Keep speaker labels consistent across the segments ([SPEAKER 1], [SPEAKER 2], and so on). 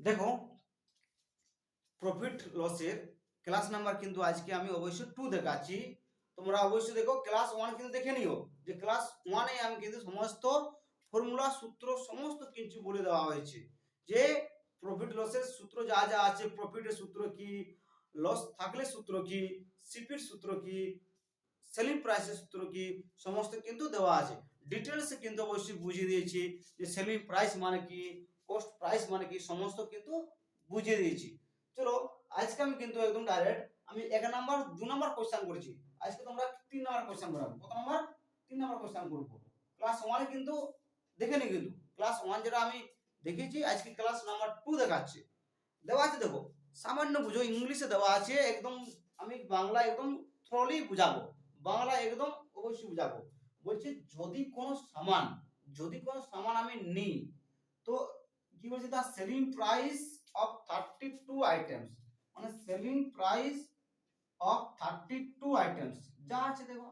[SPEAKER 1] দেখো, প্রফিট লসের class number কিন্তু আজকে আমি অবশ্যই 2 দেখাচ্ছি। তোমরা অবশ্যই দেখো, ক্লাস 1 কিন্তু দেখে নিও, যে ক্লাস 1 এ আমি কিন্তু সমস্ত ফর্মুলা সূত্র সমস্ত কিছু বলে দেওয়া হয়েছে, যে প্রফিট লসের সূত্র যা যা আছে, প্রফিটের সূত্র কি, লস থাকলে সূত্র কি, সিপির সূত্র কি, সেলিং প্রাইসের সূত্র কি, সমস্ত কিন্তু দেওয়া আছে। ডিটেলসে কিন্তু অবশ্যই বুঝিয়ে দিয়েছি, যে সেলিং প্রাইস মানে কি, কস্ট প্রাইস মানে কি, সমস্ত কিন্তু বুঝিয়ে দিয়েছি। চলো, আজকে আমি কিন্তু একদম ডাইরেক্ট আমি 1 নাম্বার 2 নাম্বার কোশ্চেন করেছি। আজকে তোমরা 3 নাম্বার কোশ্চেন করাবো। কত নাম্বার? 3 নাম্বার কোশ্চেন করব। ক্লাস 1 এ কিন্তু দেখেনি, কিন্তু ক্লাস 1 যেটা আমি দেখিয়েছি, আজকে ক্লাস নাম্বার 2 দেখাচ্ছে। দেওয়া আছে, দেখো, সামান্য বুঝো, ইংলিশে দেওয়া আছে একদম। আমি বাংলা একদম থ্রলি বুঝাবো, বাংলা একদম অবশ্যই বুঝাবো। বলছে যদি কোনো সামান আমি নিই, তো কি বলছে, দা সেলিং প্রাইস অফ 32 আইটেমস, মানে সেলিং প্রাইস অফ 32 আইটেমস যা আছে, দেখো,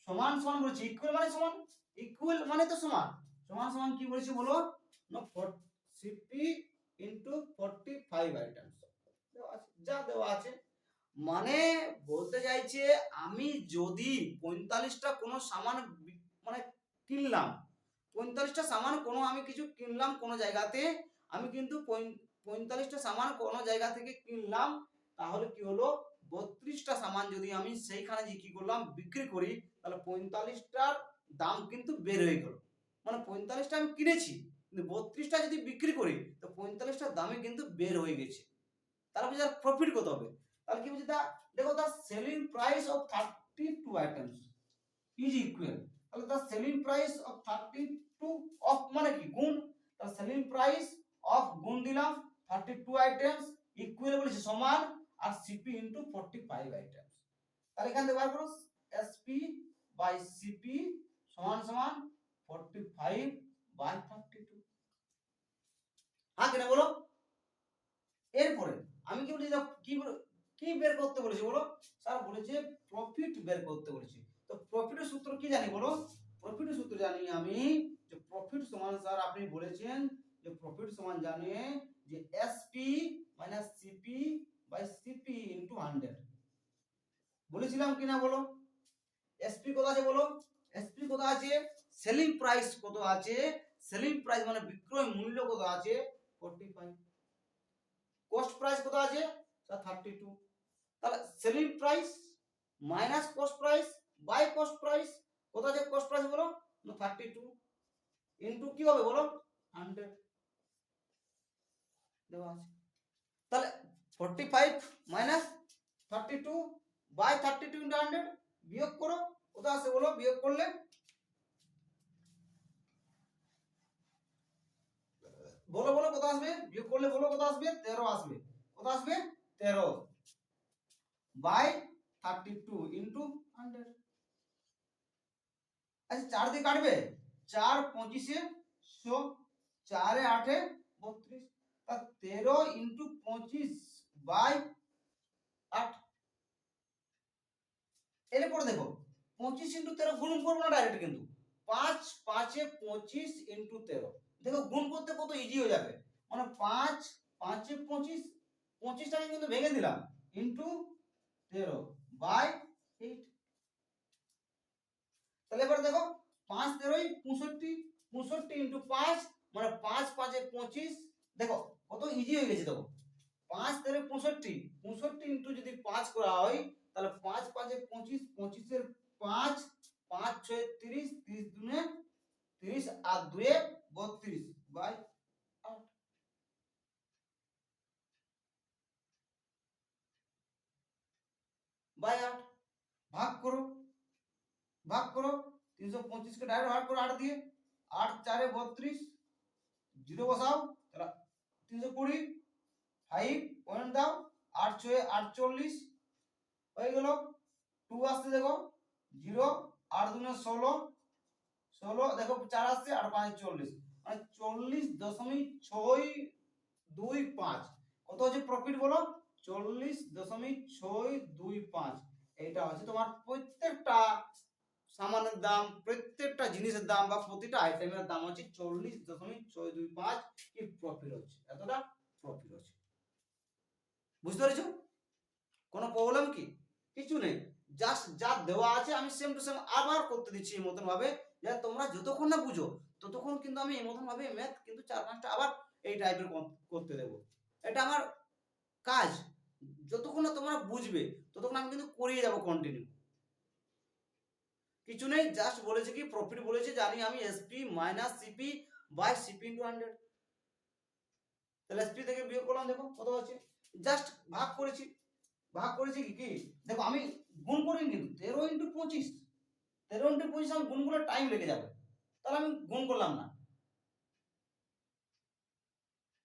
[SPEAKER 1] সমান সমান বলছে, ইকুয়াল মানে সমান, ইকুয়াল মানে তো সমান, সমান সমান কি বলেছে বলো না, 40 ইনটু 45 আইটেমস দেওয়া আছে, যা দেওয়া আছে। মানে বলতে চাইছে, আমি যদি 45টা কোনো সামান মানে কিনলাম, 45টা সামান কোনো আমি কিছু কিনলাম কোনো জায়গাতে, আমি কিন্তু 45টা সামান কোনো জায়গা থেকে কিনলাম, তাহলে কি হলো, 32টা সামান যদি আমি সেইখানে যে কি করলাম বিক্রি করি, তাহলে 45টার দাম কিন্তু বের হয়ে গেল। মানে 45টা আমি কিনেছি, কিন্তু 32টা যদি বিক্রি করি, তো 45টার দামে কিন্তু বের হয়ে গেছে। তারপরে যার প্রফিট কত হবে, তাহলে কি বলছে, দেখো, the selling price of 32 items is equal, তাহলে the selling price of 32 of মানে কি গুণ, তাহলে সেলিং প্রাইস অফ গুণ দিলাম 32 আইটেমস ইকুয়াল বলেছে সমান, আর সিপি ইনটু 45 আইটেমস। তাহলে এখান থেকে বার করো, এসপি বাই সিপি সমান সমান 45 বাই 32। হ্যাঁ কিনা বলো? এরপরে আমি কি বলি, কি বের করতে বলেছি বলো? স্যার বলেছে প্রফিট বের করতে বলেছি। তো প্রফিটের সূত্র কি জানি বলো? প্রফিটের সূত্র জানি আমি, যে প্রফিট সমান, স্যার আপনি বলেছেন যে প্রফিট সমান জানে যে SP minus CP by CP into 100। বলেছিলাম কিনা বলো? এসপি কত আছে বলো? এসপি কত আছে? সেলিং প্রাইস কত আছে? সেলিং প্রাইস মানে বিক্রয় মূল্য কত আছে? 45। কস্ট প্রাইস কত আছে? 32। তাহলে selling price minus cost price by cost price, কত আছে কস্ট প্রাইস বলো? 32 ইনটু কি হবে বলো? 100 দেওয়া আছে। তাহলে 45 মাইনাস 32 বাই 32 ইনটু 100 বিয়োগ করো, কত আসে বলো? বিয়োগ করলে বলো বলো কত আসবে? বিয়োগ করলে বলো কত আসবে? 13 আসবে। কত আসবে? 13 বাই 32 ইনটু 100। আচ্ছা, 4 দিয়ে কাটবে, 4 25 100, 4 এ 8 এ 32, তা 13 ইনটু 25 বাই 8। এরপরে দেখো, 25 ইনটু 13 গুণ করবো না ডাইরেক্ট, কিন্তু 5 5 এ 25 ইনটু 13, দেখো গুণ করতে কত ইজি হয়ে যাবে। মানে 5 5 এ 25, 25টাকে কিন্তু ভেঙে দিলাম, ইনটু 13 বাই 8। তাহলে এবার দেখো, 5 13 65, 65 ইনটু 5 মানে 5 5 এ 25, দেখো কত ইজি হয়ে গেছে। দেখো 5 13 65, 65 ইনটু যদি 5 করা হয়, তাহলে 5 5 এ 25, 25 এর 5, 5 6 এ 30, 30 দুনে 30 আর 2 এ 32 বাই 8। বাই 8 ভাগ করো, ভাগ করো, 325 কে ডাইরেক্ট ভাগ করো 8 দিয়ে, 8 4 এ 32, জিরো বসাও, তাহলে 320, 5 পয়েন্ট দাও, 8 6 এ 48 হয়ে গেল। 2 আসছে, দেখো 0, 8 দুনে 16, 16 দেখো 4 আসছে, আর 5 40, মানে 40.625। কত হচ্ছে প্রফিট বলো? 40.625। এইটা হচ্ছে তোমার প্রত্যেকটা সামানের দাম, প্রত্যেকটা জিনিসের দাম বা প্রতিটা আইটেমের দাম হচ্ছে 40.625 কি প্রফিট হচ্ছে, এতটা প্রফিট হচ্ছে। বুঝতে পেরেছো? কোনো প্রবলেম কি? কিছু নেই, জাস্ট যা দেওয়া আছে আমি সেম টু সেম আবার করতে দিচ্ছি এই মতন ভাবে, যে তোমরা যতক্ষণ না বুঝো ততক্ষণ কিন্তু আমি এই মতন ভাবে ম্যাথ কিন্তু 4-5টা আবার এই টাইপের করতে দেবো। এটা আমার কাজ, যতক্ষণ না তোমরা বুঝবে ততক্ষণ আমি কিন্তু করিয়ে যাবো কন্টিনিউ। কিছু নেই, জাস্ট বলেছে কি প্রফিট বলেছে, জানি আমি SP minus CP by CP into 100। তাহলে এসপি থেকে বিয়োগ করলাম, দেখো কত হচ্ছে, জাস্ট ভাগ করেছি। ভাগ করেছি কি দেখো আমি গুণ করিনি কিন্তু 13 ইন্টু 25, 13 ইন্টু 25 আমি গুণ করলে টাইম লেগে যাবে, তাহলে আমি গুণ করলাম না।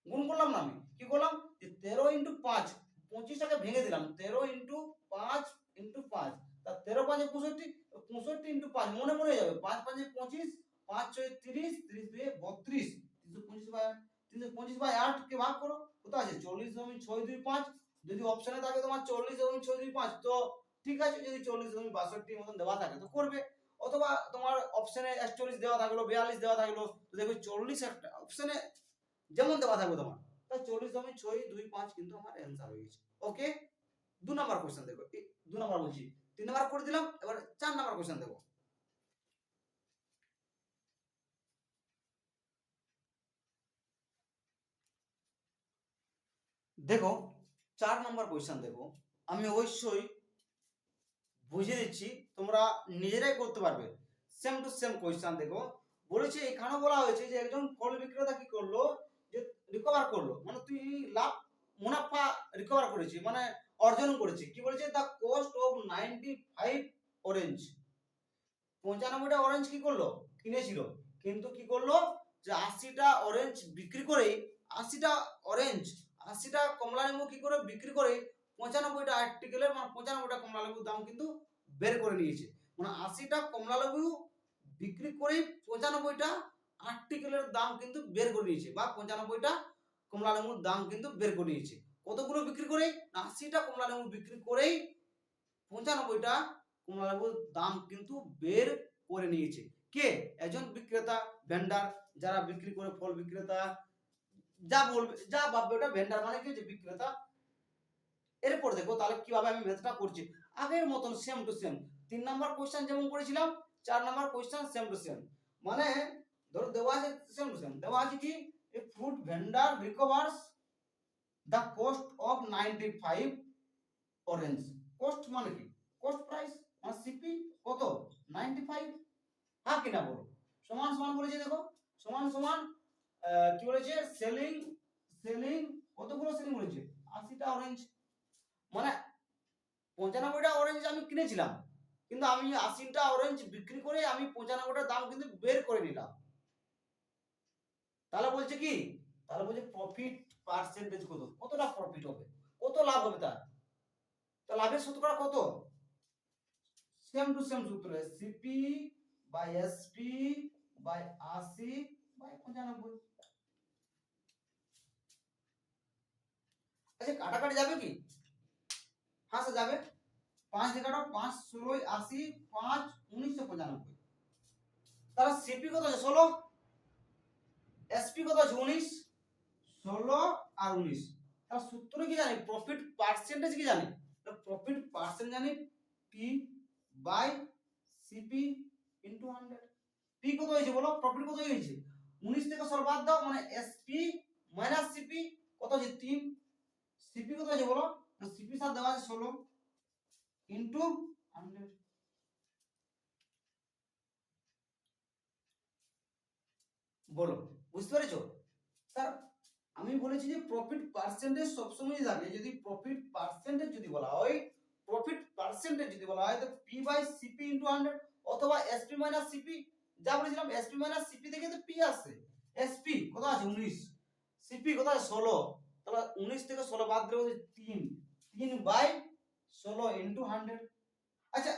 [SPEAKER 1] গুণ করলাম না, আমি কি করলাম যে 13 ইন্টু 5, 25টাকে ভেঙে দিলাম, 13 ইন্টু 5 ইন্টু 5, তা 13 5 65, 65 ইন্টু 5 মনে মনে যাবে, 5 5 25, 5 6 30, 30 2 32, 325 বাই 8 কে ভাগ করো, কত আছে 40.625। যদি অপশনে থাকে তোমার 40.625 তো ঠিক আছে, যদি 40.62 মতন দেওয়া থাকে তো করবে, অথবা তোমার অপশনে 41 দেওয়া থাকলো, 42 দেওয়া থাকলো, তো দেখো 40 একটা অপশনে যেমন দেওয়া থাকবে তোমার, তাই 40.625 কিন্তু আমার অ্যান্সার হয়ে গেছে। ওকে, 2 নাম্বার কোশ্চেন দেখো, 2 নাম্বার বলছি, 3 নাম্বার করে দিলাম, এবার 4 নাম্বার কোশ্চেন দেখো। দেখো 4 নাম্বার কোশ্চেন দেখো, আমি অবশ্যই বুঝিয়ে দিচ্ছি, তোমরা নিজেরাই করতে পারবে, সেম টু সেম কোশ্চেন দেখো। বলেছে এখানে বলা হয়েছে যে একজন ফল বিক্রেতা কি করলো, যে রিকভার করলো, মানে তুই লাভ মুনাফা রিকভার করেছি, মানে অর্জন করেছি। কি বলেছে, দ্য কস্ট অফ 95 অরেঞ্জ, 95টা অরেঞ্জ কি করলো কিনেছিল, কিন্তু কি করলো যে 80টা অরেঞ্জ বিক্রি করে, 80টা অরেঞ্জ 80টা কমলা লেবু কি করে বিক্রি করে 95টা আর্টিকেলের, মানে 95টা কমলা লেবুর দাম কিন্তু বের করে নিয়েছে। মানে 80টা কমলা লেবু বিক্রি করে 95টা আর্টিকেলের দাম কিন্তু বের করে নিয়েছে, বা 95টা কমলা লেবুর দাম কিন্তু বের করে নিয়েছে। কতগুলো বিক্রি করে, 80টা কমলা লেবু বিক্রি করেই 95টা কমলা লেবুর দাম কিন্তু বের করে নিয়েছে। কে? একজন বিক্রেতা, ভেন্ডার, যারা বিক্রি করে, ফল বিক্রেতা, যা বলবে, যা ভাববে ওটা ভেন্ডার, মানে কি যে বিক্রেতা। এরপর দেখো তাহলে কিভাবে আমি ম্যাথটা করছি, আগের মতন same to same 3 number question যেমন করেছিলাম, 4 number question same to same. মানে ধরো দেওয়া আছে সেম টু সেম, দেওয়া আছে কি a fruit vendor recovers the cost of 95 orange. Cost মানে কি, কোস্ট প্রাইস, মানে সিপি কত 95, হ্যাঁ কিনা বলো, সমান সমান বলেছে দেখো, সমান সমান কি বলেছে, সেলিং, সেলিং কতগুলো সেলিং বলেছে 80টা অরেঞ্জ, মানে 95টা অরেঞ্জ আমি কিনেছিলাম, কিন্তু আমি 80টা অরেঞ্জ বিক্রি করে আমি 95টার দাম কিন্তু বের করে নিলাম। তাহলে বলছে কি, তাহলে বলছে প্রফিট পার্সেন্টেজ কত, কতটা প্রফিট হবে, কত লাভ হবে তার, তো লাভের শতকরা কত, সেম টু সেম সূত্র, CP by SP by 80 by 95। আচ্ছা কাটাকাটি যাবে কি, হ্যাঁ স্যার যাবে, 5 দিয়ে কাটো, 5 16 80, 5 1995, তাহলে সিপি কত আছে 16, এসপি কত আছে 19, 16 আর 19, তার সূত্র কি জানি, প্রফিট পার্সেন্টেজ কি জানি, প্রফিট পার্সেন্ট জানি P by CP into 100। P কত হয়েছে বলো, প্রফিট কত হয়েছে, 19 থেকে 16 বাদ দাও, মানে এসপি মাইনাস সিপি কত আছে 3, সিপি কত আছে বলো, সিপি সাথে দেওয়া আছে 16 ইনটু 100। বলো বুঝতে পেরেছো? স্যার আমি বলেছি যে প্রফিট পার্সেন্টেজ সবসময় থাকে, যদি প্রফিট পার্সেন্টেজ যদি বলা হয়, প্রফিট পার্সেন্টেজ যদি বলা হয় তো পি বাই সিপি ইনটু 100, অথবা এসপি মাইনাস সিপি, যা বলেছিলাম এসপি মাইনাস সিপি থেকে তো পি আসছে, এসপি কত আছে 19, সিপি কত আছে 16, তাহলে 19 থেকে 16 বাদ দিলে হচ্ছে 3, 3 বাই 16 ইনটু 100। আচ্ছা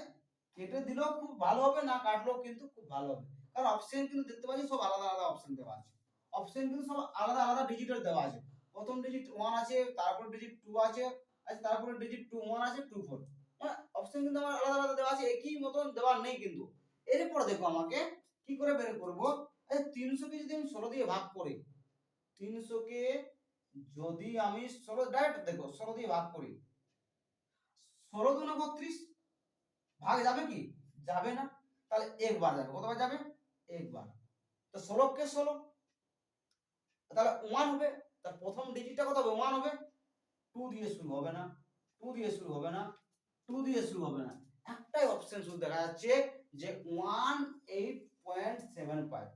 [SPEAKER 1] কেটে দিলেও খুব ভালো হবে, না কাটলেও কিন্তু খুব ভালো হবে, কারণ অপশন কিন্তু দেখতে পাচ্ছি সব আলাদা আলাদা অপশন দেওয়া আছে, অপশন কিন্তু সব আলাদা আলাদা ডিজিটাল দেওয়া আছে, প্রথম ডিজিট 1 আছে, তারপর ডিজিট 2 আছে, আচ্ছা তারপরে ডিজিট 2 1 আছে 2 4, মানে অপশন কিন্তু আমার আলাদা আলাদা দেওয়া আছে, একই মতন দেওয়া নেই কিন্তু, এরপর দেখো আমাকে কি করে বের করবো, 300 কে যদি আমি 16 দিয়ে ভাগ করি, 300 কে যদি আমি 16 ডাইরেক্ট দেখো 16 দিয়ে ভাগ করি, 16 দুগুণে 32, ভাগ যাবে কি? যাবে না। তাহলে একবার যাবে, কতবার যাবে? একবার। তো 16 কে 16, তাহলে 1 হবে। তার প্রথম ডিজিটটা কত হবে? 1 হবে। 2 দিয়ে শুরু হবে না, 2 দিয়ে শুরু হবে না, 2 দিয়ে শুরু হবে না, একটাই অপশন শুধু দেখা যাচ্ছে যে 18.75।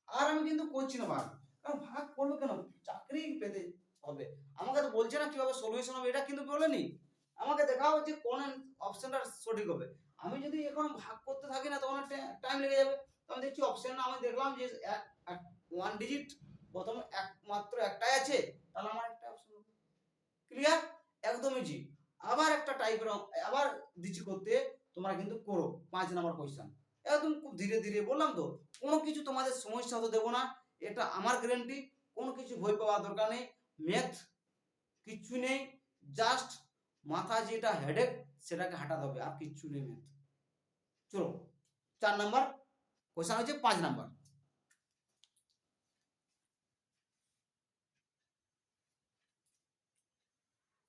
[SPEAKER 1] আর আমি কিন্তু করছি না ভাগ, কারণ ভাগ করবো কেন? চাকরি পেতে হবে। আমাকে তো বলছে না কিভাবে সলিউশন হবে, এটা কিন্তু বলেনি। আমাকে দেখাও যে কোন অপশনটা সঠিক হবে। আমি যদি এখন ভাগ করতে থাকি না, তখন টাইম লেগে যাবে। তো আমি দেখছি অপশন না, আমি দেখলাম যে ওয়ান ডিজিট প্রথম একমাত্র একটাই আছে, তাহলে আমার একটা অপশন হবে। ক্লিয়ার? একদম ইজি। আবার একটা টাইপের আবার দিচ্ছি করতে, তোমরা কিন্তু করো 5 নাম্বার কোশ্চেন। একদম খুব ধীরে ধীরে, বললাম তো কোনো কিছু তোমাদের সমস্যা হতে দেবো না, এটা আমার গ্যারান্টি। কোনো কিছু ভয় পাওয়ার দরকার নেই, ম্যাথ কিচ্ছু নেই, জাস্ট মাথা যেটা হেডেক সেটাকে হাঁটাতে হবে, আর কিচ্ছু নেই ম্যাথ। চলো 4 নাম্বার কোশ্চেন হচ্ছে 5 নাম্বার।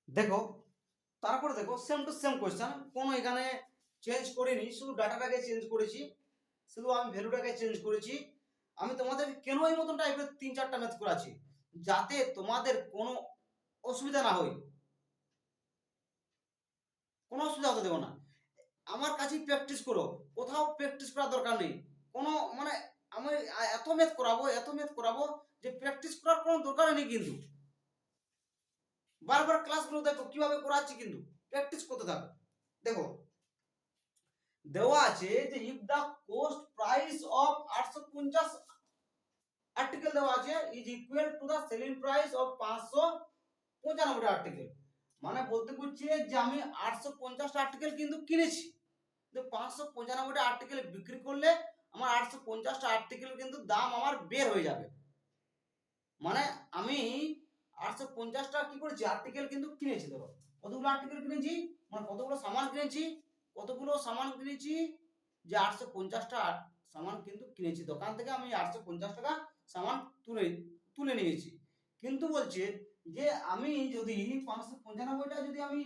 [SPEAKER 1] দেখো তারপরে দেখো সেম টু সেম কোশ্চেন, কোনো এখানে চেঞ্জ করিনি, শুধু ডাটাটাকে চেঞ্জ করেছি, শুধু আমি ভ্যালুটাকে চেঞ্জ করেছি। আমি তোমাদের কেন এই মতন টাইপের 3-4টা ম্যাথ করাচ্ছি, যাতে তোমাদের কোনো অসুবিধা না হয়, কোনো অসুবিধা হতে দেবো না। আমার কাছেই প্র্যাকটিস করো, কোথাও প্র্যাকটিস করার দরকার নেই। কোনো মানে আমি এত ম্যাথ করাবো, এত ম্যাথ করাবো যে প্র্যাকটিস করার কোনো দরকার নেই। কিন্তু বারবার ক্লাসগুলো দেখো কিভাবে করাচ্ছি, কিন্তু প্র্যাকটিস করতে থাকো। দেখো দেওয়া আছে যে if the cost price of 850 article দেওয়া আছে is equal to the selling price of 595 article. মানে বলতে বুঝছে যে আমি 850 আর্টিকেল কিন্তু কিনেছি, তো 595 আর্টিকেল বিক্রি করলে আমার 850 আর্টিকেল কিন্তু দাম আমার বের হয়ে যাবে। মানে আমি 850টা কি করেছি আর্টিকেল কিন্তু কিনেছি। ধরো কতগুলো আর্টিকেল কিনেছি, মানে কতগুলো সামান কিনেছি, কতগুলো সামান কিনেছি, যে 850টা সামান কিন্তু কিনেছি দোকান থেকে, আমি 850 টাকা সামান তুলে তুলে নিয়েছি। কিন্তু বলছে যে আমি যদি 595টা যদি আমি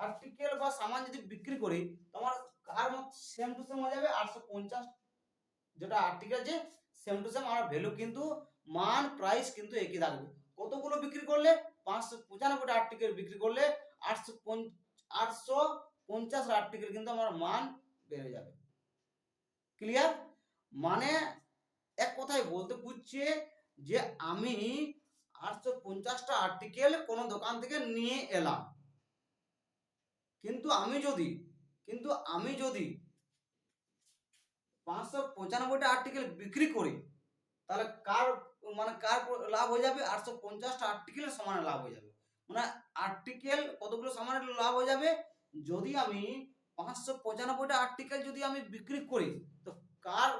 [SPEAKER 1] আর্টিকেল বা সামান যদি বিক্রি করি, তোমার কার মত সেম টু সেম হয়ে যাবে 850 যেটা আর্টিকেল আছে, সেম টু সেম আমার ভ্যালু কিন্তু মান প্রাইস কিন্তু একই থাকবে। কতগুলো বিক্রি করলে? 595টা আর্টিকেল বিক্রি করলে 850 আর্টিকেল কিন্তু আমার মান বেড়ে যাবে। ক্লিয়ার? মানে এক কথায় বলতে বুঝছে যে আমি 850টা আর্টিকেল কোনো দোকান থেকে নিয়ে এলাম, কিন্তু আমি যদি 595টা আর্টিকেল বিক্রি করি, তাহলে কার মানে কার লাভ হয়ে যাবে? 850টা আর্টিকেলের সমান লাভ হয়ে যাবে। মানে আর্টিকেল কতগুলো সমানের লাভ হয়ে যাবে? যদি আমি 595টা আর্টিকেল যদি আমি বিক্রি করি, তো কার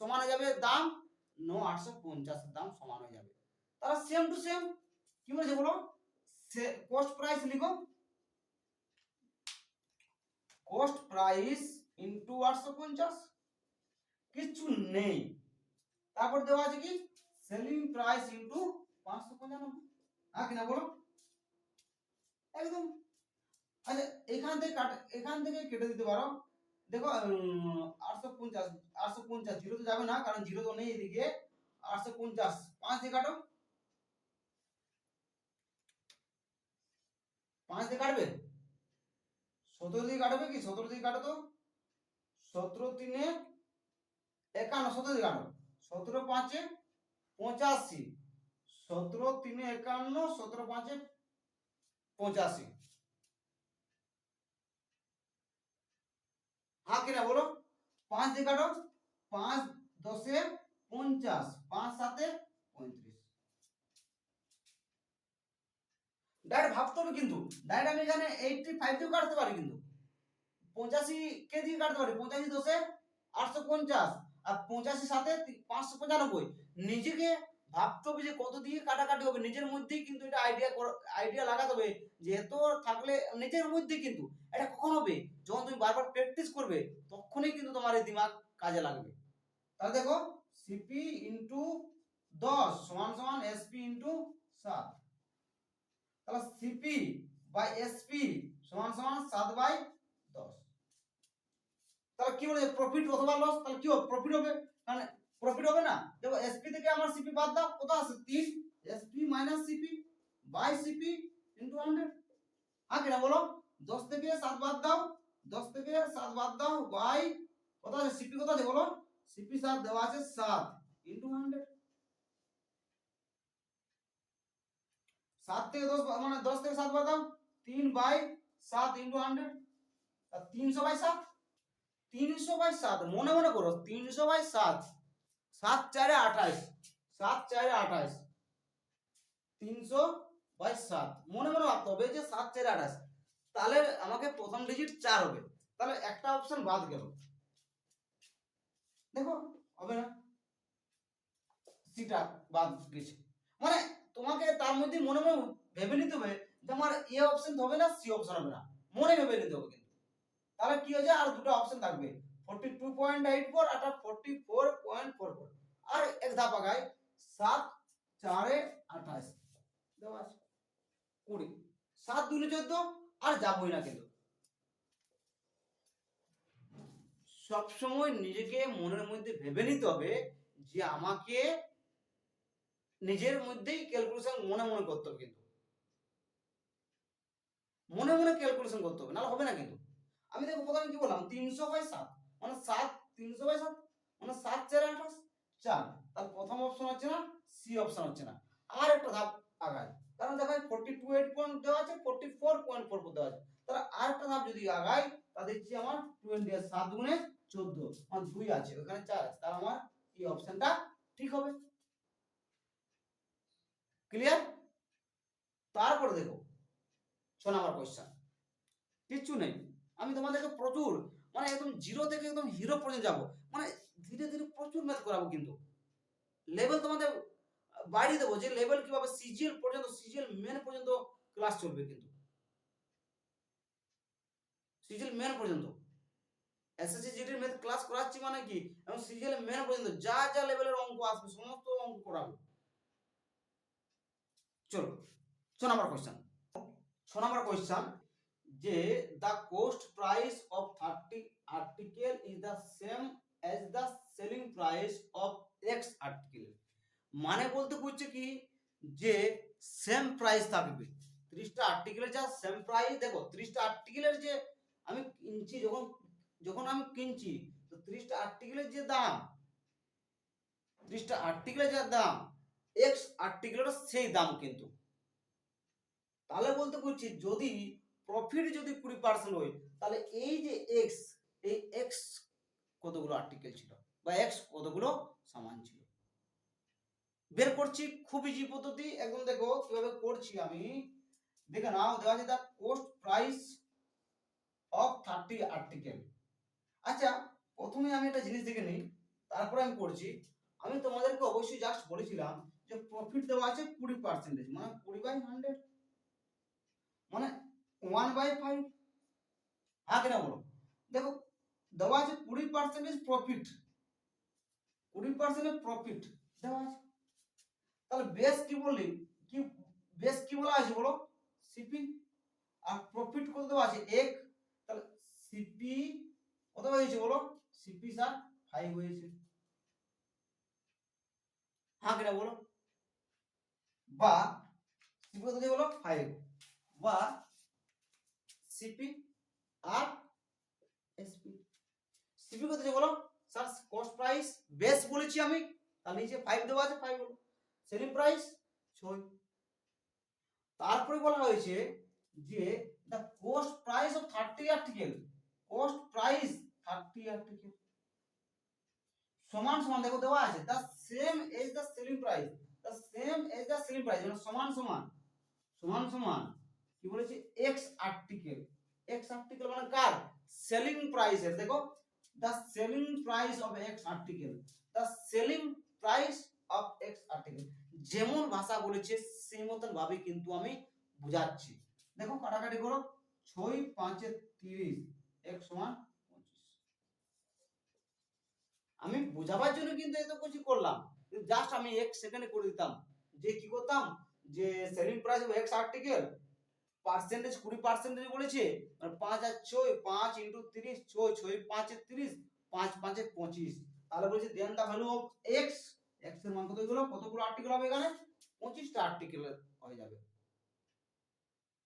[SPEAKER 1] সমান হয়ে যাবে দাম? 850 দাম সমান হয়ে যাবে। তাহলে সেম টু সেম কি বলেছে বলো, কস্ট প্রাইস লিখো, কস্ট প্রাইস ইনটু 850, কিছু নেই। তারপর দেওয়া আছে কি সেলিং প্রাইস ইনটু 595, হ্যাঁ কিনা বলো? একদম। আচ্ছা এখান থেকে কেটে দিতে পারো। দেখো 850 জিরো তো যাবে না, কারণ জিরো তো নেই এদিকে। 850 5 দিয়ে কাটো, 5 দিয়ে কাটবে, 17 দিয়ে কাটবে কি? 17 দিয়ে কাটো তো, 17 3 51, 17 দিয়ে কাটো, 17 5 85, 17 3 51, 17 5 85, হ্যাঁ কিনা বলো? 5 দিয়ে কাটো, 5 10 50, 5 7 35। ডাইরেক্ট ভাবতে হবে, কিন্তু ডাইরেক্ট আমি এখানে 85 দিয়ে কাটতে পারি, কিন্তু 85 কে দিয়ে কাটতে পারি। 85 10 850, আর 85 7 595। নিজেকে ভাবতে হবে যে কত দিয়ে কাটাকাটি হবে, নিজের মধ্যেই কিন্তু এটা আইডিয়া লাগাতে হবে যে এত থাকলে নিজের মধ্যে। কিন্তু এটা কখন হবে? যখন তুমি বারবার প্র্যাকটিস করবে, তখনই কিন্তু তোমার এই দিমাগ কাজে লাগবে। তাহলে দেখো সিপি ইন্টু 10 সমান সমান এসপি ইন্টু 7। তাহলে সিপি বাই এসপি সমান সমান 7/10। তাহলে কি বলে প্রফিট অথবা লস, তাহলে কি হবে প্রফিট হবে, মানে প্রফিট হবে না। দেখো এসপি থেকে আমার সিপি বাদ দাও, কত আছে 3, SP minus CP by CP into 100। হ্যাঁ কিনা বলো, 10 থেকে 7 বাদ দাও, 10 থেকে 7 বাদ দাও বাই কত আছে সিপি, কত আছে বলো, সিপি 7 দেওয়া আছে 7 ইনটু 100। 7 থেকে 10 মানে 10 থেকে 7 বাদ দাও, 3/7 ইনটু 100, 300/7, 300/7 মনে মনে করো, 300/7, 7 4 28, 7 4 28, 300/7 মনে মনে ভাবতে হবে যে 7 4 28। তাহলে আমাকে প্রথম ডিজিট 4 হবে, তাহলে একটা অপশন বাদ গেল, দেখো হবে না, সিটা বাদ গেছে। মানে তোমাকে তার মধ্যে মনে মনে ভেবে নিতে হবে যে আমার এ অপশন হবে না সি অপশন হবে না, মনে ভেবে নিতে হবে কিন্তু। তাহলে কি হয়ে যায়, আর দুটো অপশন থাকবে 42.84 আর 44.44, আর এক ধাপ আগায় 7 4 28 দেওয়া আছে 20, 7 2 14, আর যাবই না কিন্তু। সবসময় নিজেকে মনের মধ্যে ভেবে নিতে হবে যে আমাকে নিজের মধ্যেই ক্যালকুলেশন মনে মনে করতে হবে, কিন্তু মনে মনে ক্যালকুলেশন করতে হবে, নাহলে হবে না কিন্তু। আমি দেখো প্রথমে কি বললাম 300/7 মানে 7 300/7 মানে 7 4 28 4, তার প্রথম অপশন হচ্ছে না, সি অপশন হচ্ছে না। আর একটা ধাপ আগায়, কারণ দেখো 42.8 পয়েন্ট দেওয়া আছে, 44.44 দেওয়া আছে, তাহলে আর একটা ধাপ যদি আগাই তা দেখছি আমার 20 এর 7 গুণে 14 মানে 2 আছে, ওখানে 4 আছে, তাহলে আমার এই অপশনটা ঠিক হবে। ক্লিয়ার? তারপর দেখো 6 নাম্বার কোশ্চেন, কিচ্ছু নেই, আমি তোমাদেরকে প্রচুর মানে একদম জিরো থেকে একদম হিরো পর্যন্ত যাবো, মানে ধীরে ধীরে প্রচুর ম্যাথ করাবো, কিন্তু লেভেল তোমাদের বাড়িয়ে দেবো, যে লেভেল কিভাবে সিজিএল পর্যন্ত, সিজিএল মেন পর্যন্ত ক্লাস চলবে, কিন্তু সিজিএল মেন পর্যন্ত এসএসসি জিডির ম্যাথ ক্লাস করাচ্ছি মানে কি, এবং সিজিএল মেন পর্যন্ত যা যা লেভেলের অঙ্ক আসবে সমস্ত অঙ্ক করাবো। চলো 6 নাম্বার কোশ্চেন, 6 নাম্বার কোশ্চেন, যে the cost price of 30 article is the same as the selling price of x article। মানে বলতে বুঝছে কি, যে সেম প্রাইস থাকবে 30টা আর্টিকেলের, যা সেম প্রাইস, দেখো 30টা আর্টিকেলের যে আমি কিনছি, যখন যখন আমি কিনছি তো 30টা আর্টিকেলের যে দাম, 30টা আর্টিকেলের যা দাম এক্স আর্টিকেলের সেই দাম কিন্তু। তাহলে বলতে বুঝছি যদি প্রফিট যদি 20% হয়, তাহলে এই যে এক্স, এই এক্স কতগুলো আর্টিকেল ছিল বা এক্স কতগুলো সামান ছিল বের করছি। খুব ইজি পদ্ধতি একদম, দেখো কিভাবে করছি আমি, দেখে নাও। দেওয়া আছে দা কোস্ট প্রাইস অফ 30 আর্টিকেল। আচ্ছা প্রথমে আমি একটা জিনিস দেখে নিই, তারপরে আমি করছি। আমি তোমাদেরকে অবশ্যই জাস্ট বলেছিলাম যে প্রফিট দেওয়া আছে 20%, মানে 20/100 মানে 1/5। হ্যাঁ কিনা বলো, দেখো দেওয়া আছে 20% প্রফিট, 20% প্রফিট দেওয়া আছে। তাহলে বেস কি বললি, কি বেস কি বলা আছে বলো, সিপি, আর প্রফিট কত দেওয়া আছে 1, তাহলে সিপি কত হয়েছে বলো, সিপি স্যার 5 হয়েছে। হ্যাঁ কিনা বলো, বা সিপি কত দিয়ে বলো 5, বা সিপি আর এসপি, সিপি কত দিয়ে বলো স্যার, কস্ট প্রাইস বেস বলেছি আমি, তাহলে নিচে 5 দেওয়া আছে 5 বলো, সেলিং প্রাইস 6। তারপরে বলা হয়েছে যে the cost price of 30 article, cost price 30 article সমান সমান, দেখো দেওয়া আছে the same as the selling price, the same as the selling price মানে সমান সমান, সমান সমান কি বলেছে x article, x article মানে কার, সেলিং প্রাইস এর। দেখো the selling price of x article, the selling price of x article, যেমন ভাষা বলেছে সেই মতন ভাবে কিন্তু আমি বুঝাচ্ছি। দেখো কাটাকাটি করো, 6 5 30, 1 সমান 25। আমি বোঝাবার জন্য কিন্তু এত কিছু করলাম, জাস্ট আমি 1 সেকেন্ডে করে দিতাম। যে কি করতাম, যে selling price of x article percentage 20% বলেছে, মানে 5 আর 6 5 ইনটু 30 6 6 5 এর 30 5 5 এর 25, তাহলে বলেছে then the value of X, X এর মান কত হলো, কতগুলো আর্টিকেল হবে এখানে 25টা আর্টিকেল হয়ে যাবে।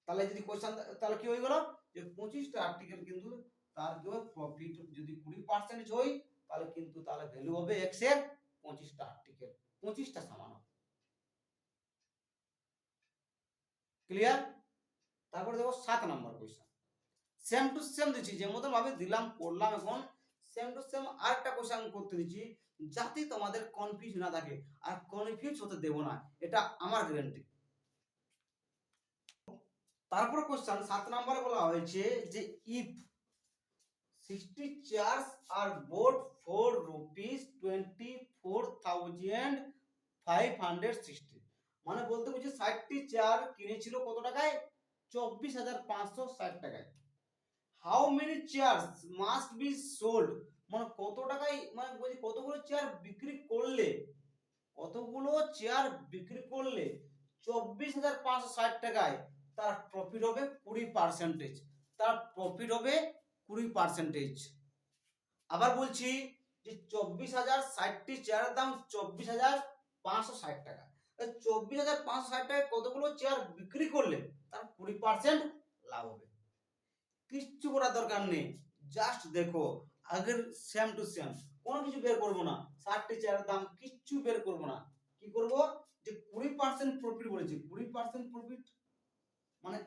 [SPEAKER 1] তাহলে যদি কোশ্চেন তাহলে কি হয়ে গেল, যে 25টা আর্টিকেল কিন্তু তার কি হবে প্রফিট যদি 20% হয় তাহলে কিন্তু তাহলে ভ্যালু হবে এক্স এর 25টা আর্টিকেল, 25টা সমান হবে। ক্লিয়ার? তারপরে দেখো 7 নম্বর কোশ্চেন, সেম টু সেম দিচ্ছি, যে মতন ভাবে দিলাম করলাম, এখন সেম টু সেম আরেকটা কোশ্চেন করতে দিচ্ছি যাতে তোমাদের কনফিউজ না থাকে, আর কনফিউজ হতে দেব না, এটা আমার গ্যারান্টি। তারপর কোশ্চেন 7 নম্বরে বলা হয়েছে যে if 60 chairs are bought for rupees 24,560, মানে বলতে বুঝি 60টি চেয়ার কিনেছিল কত টাকায়, 24,560 টাকায়। How many chairs must be sold, মানে কত টাকায়, মানে বলছি কতগুলো চেয়ার বিক্রি করলে, কতগুলো চেয়ার বিক্রি করলে 24,560 টাকায় তার প্রফিট হবে 20%, তার প্রফিট হবে 20%। আবার বলছি যে 24,060টি চেয়ারের দাম 24,560 টাকা, 24,560 টাকায় কতগুলো চেয়ার বিক্রি করলে তার 20% লাভ হবে। কিচ্ছু করার দরকার নেই, জাস্ট দেখো আগের সেম টু সেম, কোনো কিছু বের করবো না, 60টি চেয়ারের দাম কিচ্ছু বের করবো না, কি করব, যে 20% প্রফিট বলেছি, 20% প্রফিট মানে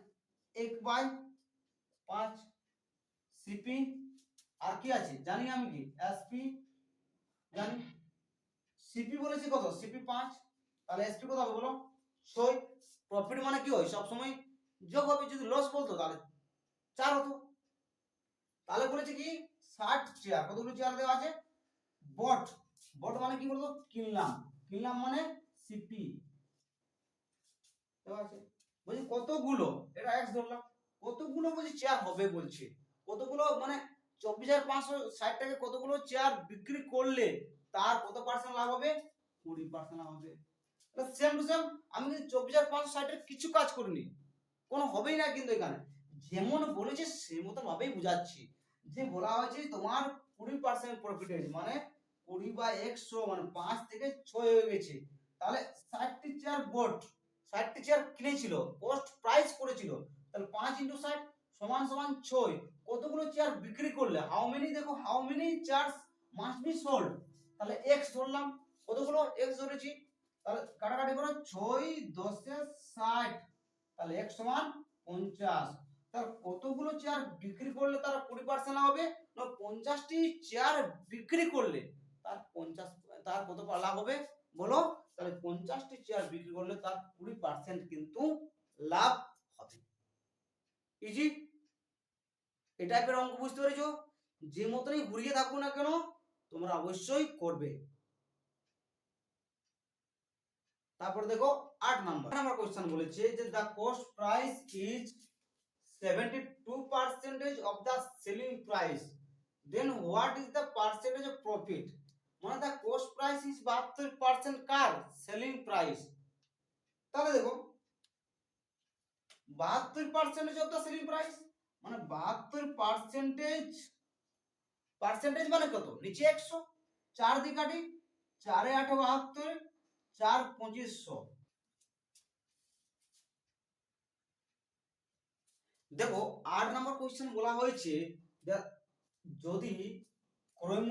[SPEAKER 1] 1/5 সিপি, আর কি আছে জানি আমি কি এসপি জানি, সিপি বলেছি কত, সিপি 5, তাহলে এসপি কত হবে বলো 6। প্রফিট মানে কি হয় সব সময় যোগ হবে, যদি লস বলতো তাহলে 4 হতো। তাহলে বলেছে কি 60 চেয়ার, কতগুলো চেয়ার দেওয়া আছে, বট, বট মানে কি বলতো কিনলাম, কিনলাম মানে সিপি দেওয়া আছে, বলছি কতগুলো, এটা এক্স ধরলাম, কতগুলো বলছি চেয়ার হবে বলছে, কতগুলো মানে 24,560 টাকা কতগুলো চেয়ার বিক্রি করলে তার কত পার্সেন্ট লাভ হবে, 20% লাভ হবে। সেম টু সেম আমি কিন্তু 24,560 এর কিছু কাজ করিনি, কোনো হবেই না কিন্তু এখানে, যেমন বলেছে সেই মতো ভাবেই বুঝাচ্ছি, যে বলা হয়েছে তোমার 20% প্রফিট হয়েছে, মানে 20/100 মানে 5 থেকে 6 হয়ে গেছে, তাহলে 60টি চেয়ার বোট, 60টি চেয়ার কিনেছিল, কস্ট প্রাইস করেছিল, তাহলে 5 × 60 সমান সমান 6, কতগুলো চেয়ার বিক্রি করলে, হাউ মেনি, দেখো how many chairs must be sold, তাহলে এক্স ধরলাম, কতগুলো এক্স ধরেছি, তাহলে কাটাকাটি করো 6 10 এ 60, তাহলে x সমান 50, তার কতগুলো চেয়ার বিক্রি করলে তার 20% হবে, না 50টি চেয়ার বিক্রি করলে তার 50, তার কত লাভ হবে বলো, তাহলে 50টি চেয়ার বিক্রি করলে তার 20% কিন্তু লাভ হবে। ইজি, এই টাইপের অঙ্ক বুঝতে পেরেছো, যে মতনই ঘুরিয়ে থাকো না কেন তোমরা অবশ্যই করবে। তারপর দেখো 8 নাম্বার কোশ্চেন বলেছে যে the cost price is 72% of the selling price, then what is the percentage of profit, মানে the cost price is 72% car selling price, তাহলে দেখো 72% of the selling price মানে 72% পার্সেন্টেজ মানে কত, নিচে 100, 4 দিয়ে কাটি, 4 এ 8 72, 4 2500, দেখো 8 নম্বর কোশ্চেন বলা হয়েছে যদি ক্রয়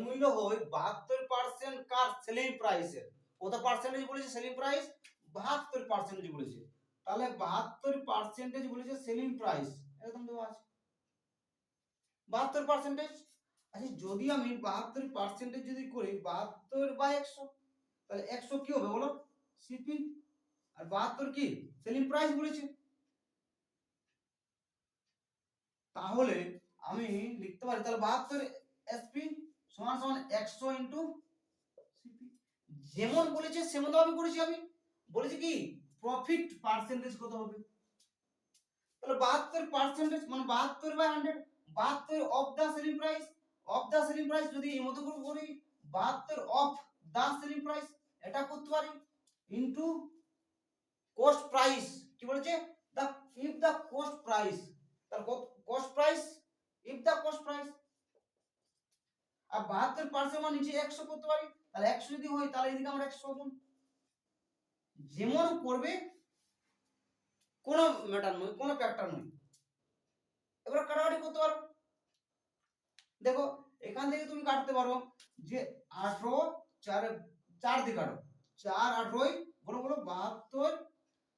[SPEAKER 1] মূল্য হয় 72% কার সেলিং প্রাইসের, কত পার্সেন্টেজ বলেছে সেলিং প্রাইস, 72% বলেছে, তাহলে 72% বলেছে সেলিং প্রাইস, একদম দেওয়া আছে 72%। আচ্ছা যদি আমি 72% যদি করি 72/100, তাহলে 100 কি হবে বলো সিপি, আর 72 কি সেলিং প্রাইস বলেছে, তাহলে আমি লিখতে পারি তাহলে 72 এসপি সমান সমান 100 ইনটু সিপি, যেমন বলেছে সেমন ভাবে করেছি আমি, বলেছি কি প্রফিট পার্সেন্টেজ কত হবে, তাহলে 72% মানে 72/100, 72 of the selling price, of the selling price, যদি এর মধ্যে করে করি 72 অফ দ্য সেলিং প্রাইস, এটা করতে পারি ইনটু কস্ট প্রাইস। কি বলেছে, the if the cost price, তার cost price if the cost price, আর 72% মানে নিচে 100 করতে পারি, তাহলে 100 যদি হয় তাহলে এদিকে আমরা 100 গুণ, যেমন করবে কোনো ম্যাটার নয়, কোনো ফ্যাক্টর নয়। এবার কাটাকাটি করতে পারো, দেখো এখান থেকে তুমি কাটতে পারো যে 18 4 দিয়ে কাটো, 4 18 বলো বলো 72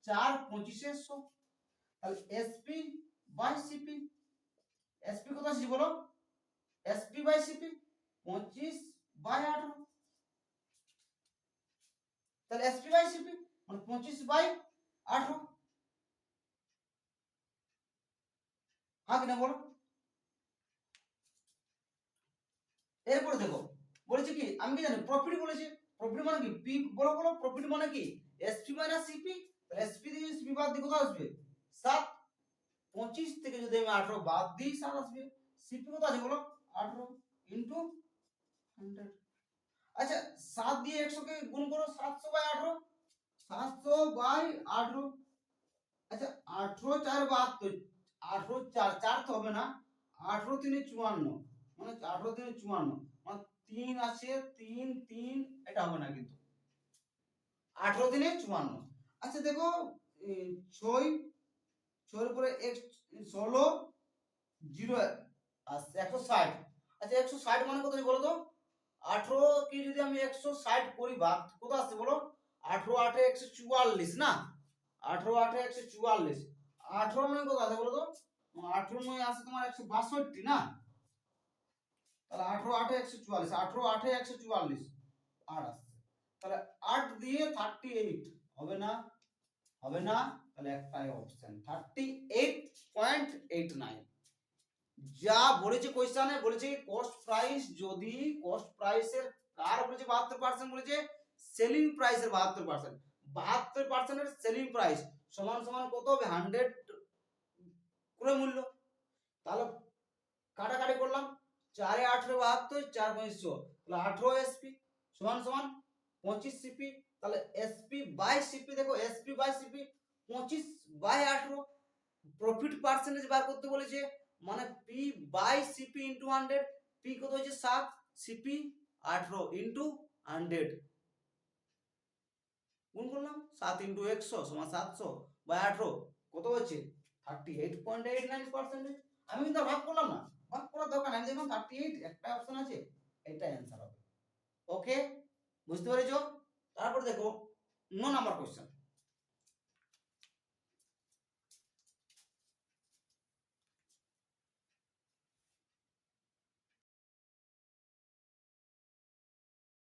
[SPEAKER 1] 4 25 100, তাহলে এসপি বাই সিপি, এসপি কত আছে বলো, এসপি বাই সিপি 25 বাই 18, তাহলে এসপি বাই সিপি মানে 25 বাই 18, হ্যাঁ কিনা বলো। এরপরে দেখো বলেছে কি, আমি কি জানি প্রফিট বলেছে, প্রফিট মানে কি পি, বলো বলো প্রফিট মানে কি এসপি মাইনাস সিপি, তাহলে এসপি দিয়ে সিপি বাদ দিয়ে কত আসবে 7, 25 থেকে যদি আমি 18 বাদ দিই 7 আসবে, সিপি কত আছে বলো 18 ইনটু 100। আচ্ছা 7 দিয়ে 100 কে গুণ করো, 700 বাই 18, 700 বাই 18, আচ্ছা 18 4 72, 18 4 4 তো হবে না, 18 3 54, মানে 18 3 54 মানে 3 আছে 3 3, এটা হবে না কিন্তু 18 3 54। আচ্ছা দেখো 6 6 এর পরে x 16 0 আসছে 160, আচ্ছা 160 মানে কত বলো তো, 18 কি যদি আমি 160 করি ভাগ কত আসছে বলো, 18 8 144 না, 18 8 144, 18 মানে কত আছে বলো তো, 18 নয় আছে তোমার 162 না, তাহলে 18 8 144, 18 8 144 8 আসছে, তাহলে 8 দিয়ে 38 হবে না, হবে না, তাহলে একটাই অপশন 38.89। যা বলেছে কোশ্চেনে, বলেছে কস্ট প্রাইস, যদি কস্ট প্রাইসের কার বলেছে 72% বলেছে, সেলিং প্রাইসের 72%, 72% এর সেলিং প্রাইস সমান সমান কত হবে 100 করে মূল্য, তাহলে কাটাকাটি করলাম 4 এ 18 72 4 2500, তাহলে 18 এসপি সমান সমান 25 সিপি, তাহলে এসপি বাই সিপি, দেখো SP by CP 25 by 18, profit percentage বার করতে বলেছে, মানে P by CP into 100, P কত হচ্ছে 7, সিপি 18 ইনটু 100 গুণ করলাম, 7 ইনটু 100 সমান 700 বাই 18 কত হচ্ছে 38.89%। আমি কিন্তু ভাগ করলাম না, ভাগ করার দরকার নাই, আমি দেখলাম 38 একটা অপশন আছে, এটা অ্যানসার হবে। ওকে বুঝতে পেরেছো। তারপর দেখো 9 নাম্বার কোশ্চেন,